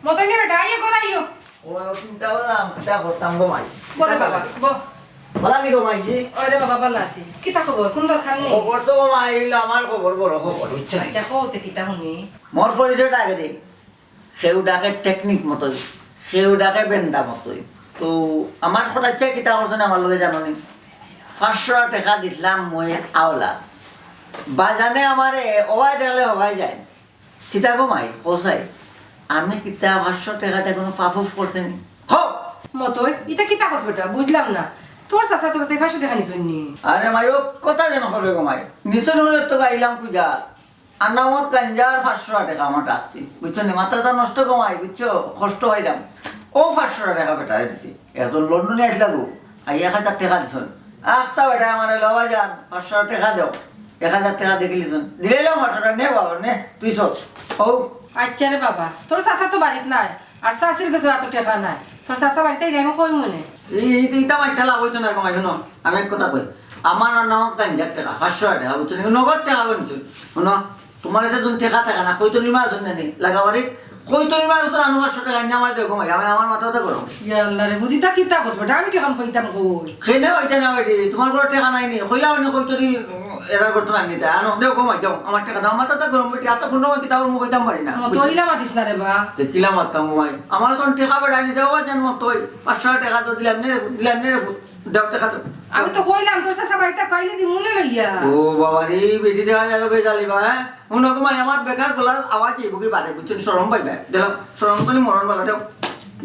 মতই নে বেটা আইয়ে করাইও ও চিন্তা করলাম কিতা করতাম গো মাই বলে বাবা বলা নি গো মাইজি ওরে বাবা ভালো আছি কিতা খবর কোন দরকার নেই খবর তো গো মাই আমার খবর বড় খবর বুঝছো আচ্ছা কওতে কিতা শুনি মোর পরিচয়টা আগে দিই সেও ডাকে টেকনিক মতোই সেও ডাকে বেন্দা মতোই তো আমার খরচা কিতা করছেন আমার লগে জানো নি 500 টাকা দিলাম মই আওলা বাজানে আমারে ওবাই দেখলে হবাই যায় কিতা গো মাই কোসাই আমি কিতা 500 টাকাতে কোনো পাফুফ করছেন হো মতই এটা কিতা কস বেটা বুঝলাম না তোর চাচা তোর সেই 500 টাকা নিছুন নি আরে মাই ও কথা যেন হবে গো মাই নিচন হলে তো গাইলাম পূজা আন্নামত গাঞ্জার 500 টাকা আমার রাখছি বুঝছো নি মাথাটা নষ্ট কমাই বুঝছো কষ্ট হইলাম ও 500 টাকা বেটারে দিছি এখন লন্ডনে আসলা গো আই 1000 টাকা দিছন আখতা বেটা আমার লবা যান 500 টাকা দাও 1000 টাকা দেখিলিছন দিলাম 500 টাকা নে বাবা নে তুই চল ও আচ্ছা রে বাবা তোর চাচা তো বাড়িত নাই আর চাচির কাছে এত টাকা নাই তোর চাচা বাড়িতে আমি কই মনে এইটা মাইটা লাভ হইতো না কমাই শুনো আমি এক কথা কই আমার নাম 3000 টাকা 500 টাকা বুঝছো নি নগদ টাকা বলছো শুনো তোমার কাছে দুন টাকা থাকে না কই তো নিমার জন্য নেই লাগাবারি কই তো নিমার জন্য আনু 500 টাকা নিয়ে আমার দেখো মাই আমি আমার মাথাতে করো ইয়া আল্লাহ রে বুঝিতা কিতা কস বেটা আমি কেমন কইতাম কই খেনে হইতে না বেটি তোমার ঘরে টাকা নাই নি কইলাও নি কই তোরি এরা করতে না নিতে আনো দেও কমাই দাও আমার টাকা দাও মাথাতে গরম বেটি এত কোনো কি তাও মুখ কইতাম পারি না মতইলা মাতিস না রে বা দেখিলাম মারতাম মাই আমার তো টাকা বেড়াই নিতে হবে জান মতই 500 টাকা তো দিলাম নে দাও টাকা তো আমি তো কইলাম তোর চাচা বাড়িতে কইলে দি মনে লইয়া ও বাবা রে বেশি দেওয়া গেল বেজালিবা হ্যাঁ উনকো মাই আমার বেকার গলার আওয়াজ এই বুকি বাড়ে বুঝছেন শরম পাইবে দিলাম শরম তো নি মরণ বালা দাও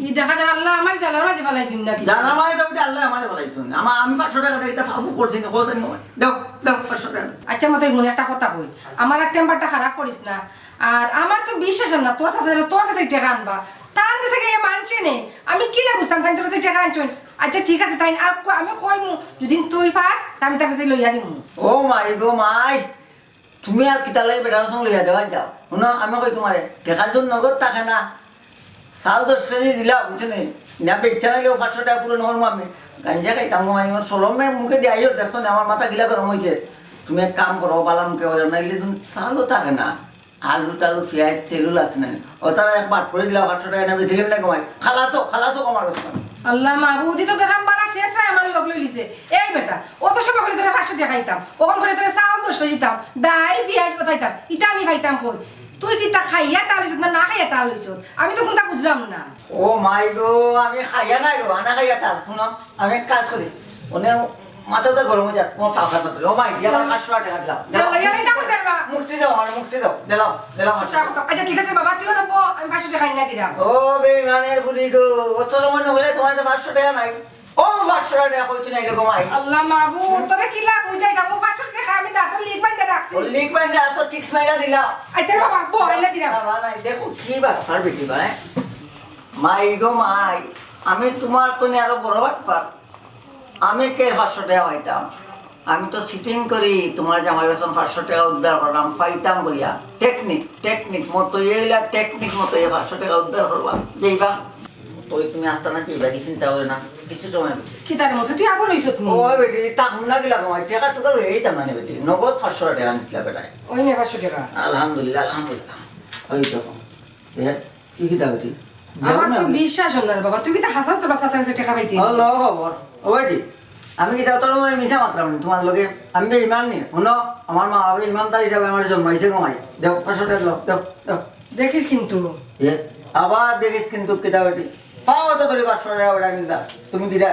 ই দেখা যায় আল্লাহ আমার জালার মাঝে ফেলাইছিন নাকি জানা মাই দাও আল্লাহ আমারে বলাইছুন আমি 500 টাকা দিতে ফাফু করছি না কোসেন দাও দাও 500 টাকা আচ্ছা মতে মনে একটা কথা কই আমার আর টেম্পারটা খারাপ করিস না আর আমার তো বিশ্বাস না তোর কাছে তোর কাছে টাকা আনবা তার কাছে গিয়ে মানছে নে আমি কি লা বুঝতাম তাই তোর কাছে টাকা আনছুন আচ্ছা ঠিক আছে তাই আমি কইমু যদি তুই পাস আমি তার কাছে লইয়া দিমু ও মাই গো মাই তুমি আর কিতা লাগে বেটার সঙ্গে লইয়া দেওয়া যাও শুনো আমি কই তোমারে টাকার জন্য নগদ থাকে না সাল 10 শ্রেণী দিলা বুঝছেন না বেচা নাইলেও 500 টাকা পুরো নরম আমি গাঞ্জা খাইতাম গো মাই আমার সরমে মুখে দিয়ে আইও দেখতো না আমার মাথা গিলা গরম হইছে তুমি এক কাম করো বালামকে ওরা নাইলে তুমি সালও থাকে না আলু টালু পেঁয়াজ তেলুল আছে না ও তারা একবার পড়ে দিলা 500 টাকা নেবে দিলাম না কমাই খালাসো কমার বসে আল্লাহ মাহবুদি তো দেখাম বানা শেষ হয় আমার লোক লইলিছে এই বেটা অত সময় করে তোরা 500 টাকা খাইতাম ওখান করে তোরা চাউল 10 কেজি দিতাম ডাল পেঁয়াজ বাতাইতাম ইটা আমি খাইতাম কই তুই কি তা খাইয়া তা লইছ না খাইয়া তা লইছ আমি তো কোনটা বুঝলাম না ও মাই গো আমি খাইয়া নাই গো আনা খাইয়া তা শুনো আমি এক কাজ করি ওনে মাথাটা গরম হয়ে যাক তোমার ফাঁকা মাত্র ও মাই দিয়া 500 টাকা দিলাম মুক্তি দাও আমার মুক্তি দাও দিলাম আচ্ছা ঠিক আছে বাবা তুইও নেবো আমি 500 টাকা না দিলাম ও বেগানের ফুলি গো অত সময় হলে তোমার তো 500 টাকা নাই ও 500 টাকা কইতে নাই গো মাই আল্লাহ মাহবুব তোরা কি লাভ বুঝাই দাও 500 টাকা আমি দাঁত লিখ বাইতে রাখছি ও লিখ বাইতে আসো ঠিক মাইরা দিলা আচ্ছা বাবা বইলা দিলাম বাবা নাই দেখো কি বাট পার বেটি ভাই মাই গো মাই আমি তোমার তো নি আরো বড় বাট পার আমি কে 500 টাকা পাইতাম আমি তো সিটিং করি তোমার জামাই বেতন 500 টাকা উদ্ধার করলাম পাইতাম বলিয়া টেকনিক মতো এইলা টেকনিক মতো 500 টাকা উদ্ধার করবা যাইবা ওই তুমি আসতা না কি বাকি চিন্তা করে না কিছু সময় কি তার মধ্যে তুই আবার হইছ তুমি ও বেটি তাকুম না গিলা কমাই টাকা টুকা লই এইতাম না বেটি নগদ 500 টাকা নিতলা বেটাই ওই নে 500 টাকা আলহামদুলিল্লাহ ওই তো কি দাও বেটি আমার তো বিশ্বাস হল না বাবা তুই কি তা হাসাও তোর চাচা কাছে টাকা পাইতি হ্যালো খবর ও বেটি আমি কি তোর মনে মিছা মাত্রাম তোমার লগে আমি যে ইমান নি শুনো আমার মা বাবা ইমানদার হিসাবে আমার জন্মাইছে কমাই দেও 500 টাকা দাও দেখিস কিন্তু আবার দেখিস কিন্তু কিতা বেটি পাও তো তোর 500 টাকা বেটা কিনতা তুমি দিলা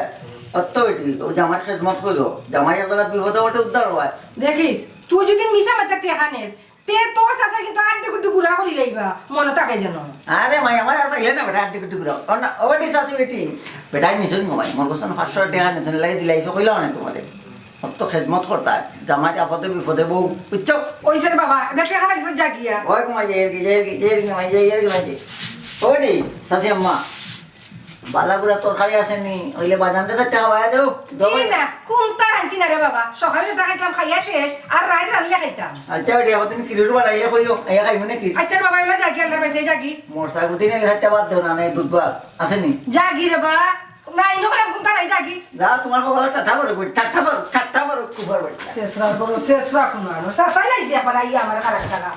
অত বেটি ও জামাই খেদমত করলো জামাই এক জায়গা বিপদে পড়তে উদ্ধার হয় দেখিস তুই যদি মিছা মাত্রা টাকা নেস তে তোর চাচা কিন্তু আড্ডি কুড্ডি গুড়া করি লাইবা মনে থাকে যেন আরে মাই আমার আর পাইলে না বেটা আড্ডি কুড্ডি ঘুরাও ও বেটি চাচি বেটি বেটাই নিছুন মোবাইল মোর কোসন 500 টাকা নিছুন লাগে দিলাইছো কইলাও না তোমাদের অত খেদমত করতা জামাই আপদে বিপদে বউ বুঝছো ওইছে রে বাবা এটা টাকা পাইছ জাগিয়া ওই কমাই এর কি ও বেটি চাচি আম্মা বালাগুলা তরকারি আসেনি ওইলে বাজানতে টাকা পাইয়া দেও জি না কোন তার আনছি না রে বাবা সকালে যেটা খাইতাম খাইয়া শেষ আর রাত রান্না খাইতাম আচ্ছা বেটি এখন তুমি কিলোর বাড়াইয়া কইও এয়া খাইব নাকি আচ্ছা রে বাবা এগুলা জাগি আল্লাহর পাইছে জাগি মোরসা গুটি নিলে চারটা বাদ দেও না নাই দুধবার আসেনি জাগি রে বাবা নাই নকলে কোন তার জাগি যা তোমার কপালে টাটা বড় কুবার বাড়ি শেষরা করো শেষরা কোন আর সাতাই লাইছি আবার আইয়া আমার খারাপ টাকা